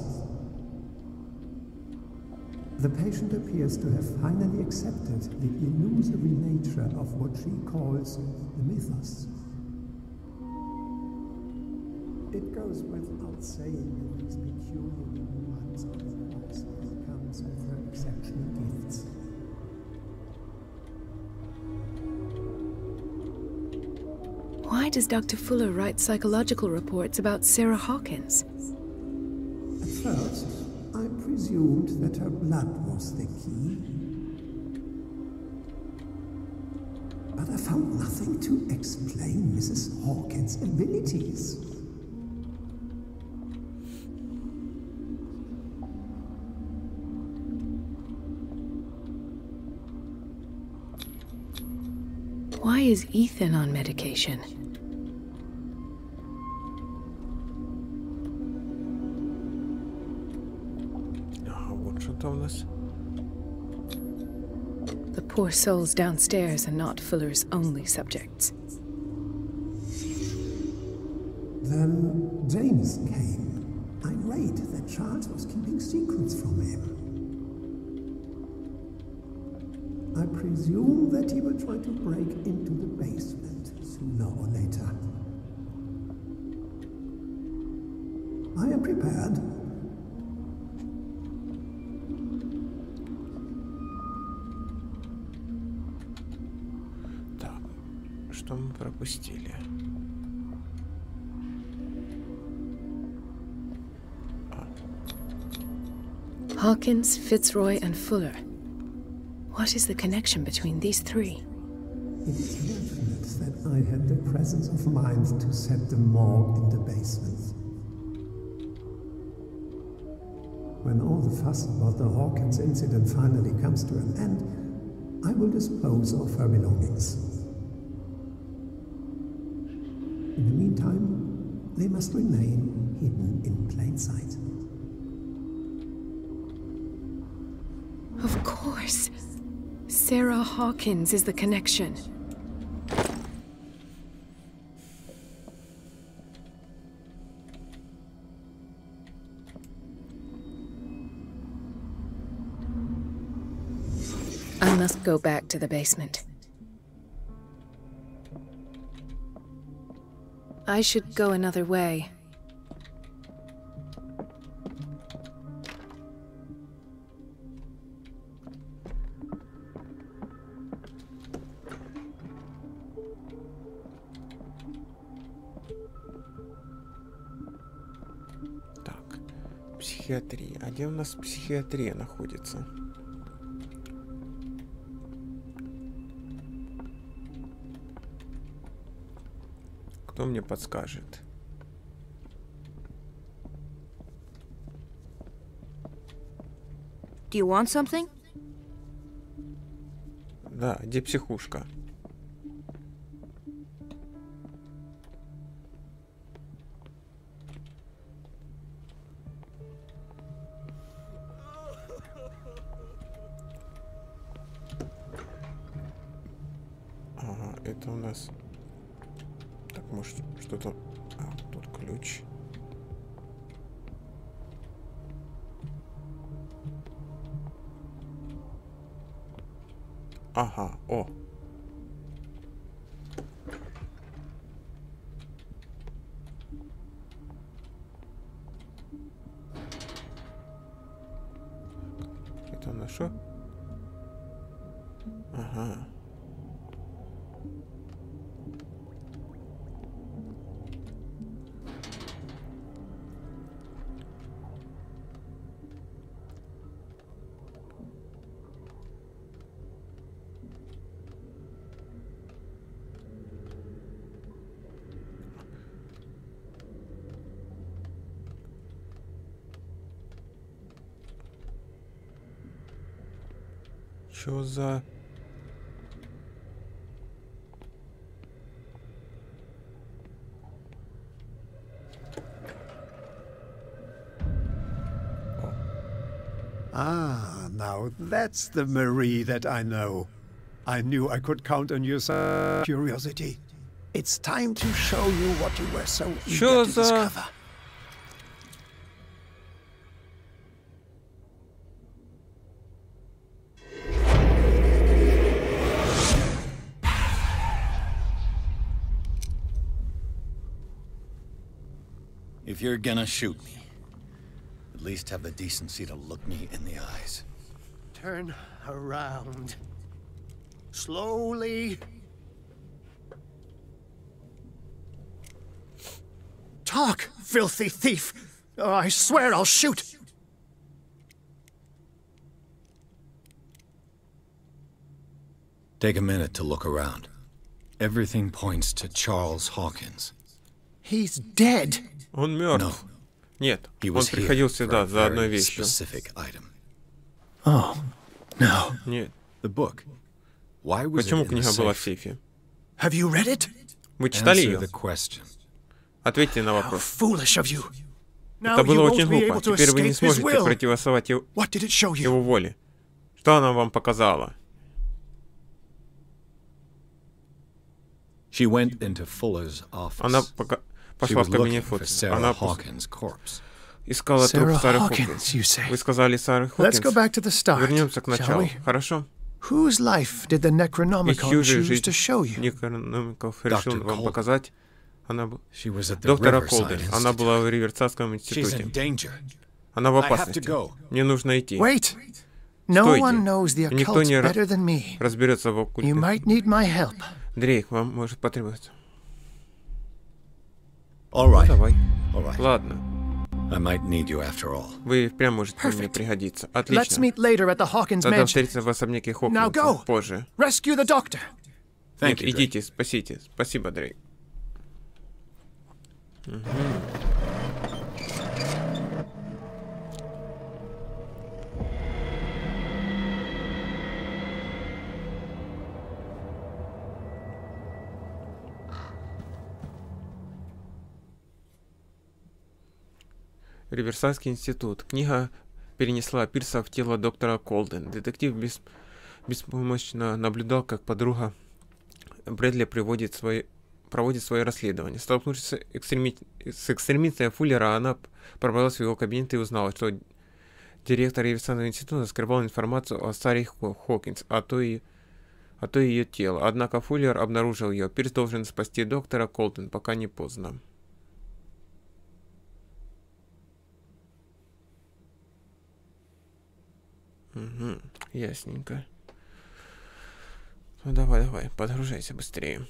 The patient appears to have finally accepted the illusory nature of what she calls the mythos. It goes without saying that these peculiar remarks are the price that comes with her exceptional gifts. Why does Dr. Fuller write psychological reports about Sarah Hawkins? At first, I presumed that her blood was the key. But I found nothing to explain Mrs. Hawkins' abilities. Why is Ethan on medication? The poor souls downstairs are not Fuller's only subjects. Then James came, irate that Charles was keeping secrets from him. I presume that he will try to break into the basement sooner or later. I am prepared. Что мы пропустили? Hawkins, Fitzroy, and Fuller. What is the connection between these three? It is fortunate that I had the presence of mind to set the morgue in the basement. When all the fuss about the Hawkins incident finally comes to an end, I will dispose of her belongings. In the meantime, they must remain hidden in plain sight. Of course. Sarah Hawkins is the connection. I must go back to the basement. I should go another way. Так, психиатрия. А где у нас психиатрия находится? Кто мне подскажет? Do you want something? Да, где психушка? Ага, это у нас... Так, может, что-то... А, тут ключ. Ага, о. Это на что? Ага. Чё за... Ah, now that's the Marie that I know. I knew I could count on your curiosity. It's time to show you what you were so eager to discover. If you're gonna shoot me, at least have the decency to look me in the eyes. Turn around. Slowly. Talk, filthy thief! Oh, I swear I'll shoot! Take a minute to look around. Everything points to Charles Hawkins. He's dead. Он мертв. Нет, он приходил сюда за одной вещью. Oh, no. Нет. The book. Why was Почему it in the книга была в safe? сейфе? Have you read it? Вы читали Answer ее? the question. Ответьте на вопрос. Foolish of you. Это было очень глупо. Теперь вы не сможете противостоять его воле. Что она вам показала? She went into Fuller's office. Она пошла в кабинет Фуллера. Она искала труп Сары Хокинс. Вы сказали Сары Хокинс. Вернемся к началу. Хорошо? Whose life did the Necronomicon choose to show you? Некрономикон решил вам показать. Доктора Колден. Она была в Риверсайдском институте. Она в опасности. Мне нужно идти. Стойте. Никто не разберется в оккульте. Дрейк, вам может потребоваться. Давай. Ладно. Вы прям можете мне пригодиться. Отлично. Тогда встретимся в особняке Хокинса позже. Нет, идите, спасите. Спасибо, Дрейк. Риверсайдский институт. Книга перенесла Пирса в тело доктора Колден. Детектив беспомощно наблюдал, как подруга Брэдли проводит свое расследование. Столкнувшись с экстремистом Фуллера, она пробралась в его кабинет и узнала, что директор Риверсайдского института скрывал информацию о Саре Хокинс, а то и ее тело. Однако Фуллер обнаружил ее. Пирс должен спасти доктора Колден, пока не поздно. Угу, ясненько. Ну давай, подгружайся быстрее.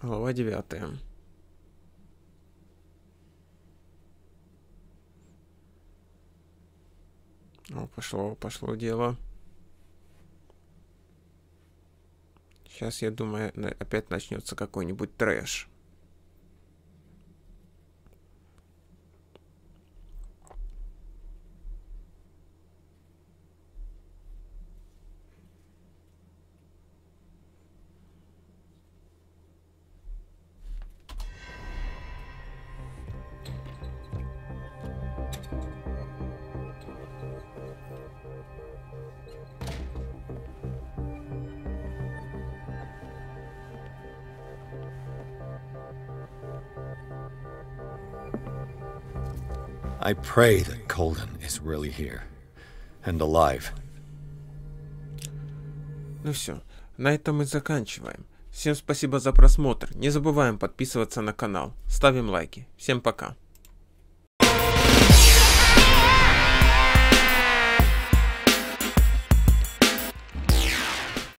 Глава 9. О, пошло дело. Сейчас, я думаю, опять начнется какой-нибудь трэш. I pray that Colden is really here and alive. Ну все, на этом мы заканчиваем. Всем спасибо за просмотр. Не забываем подписываться на канал. Ставим лайки. Всем пока.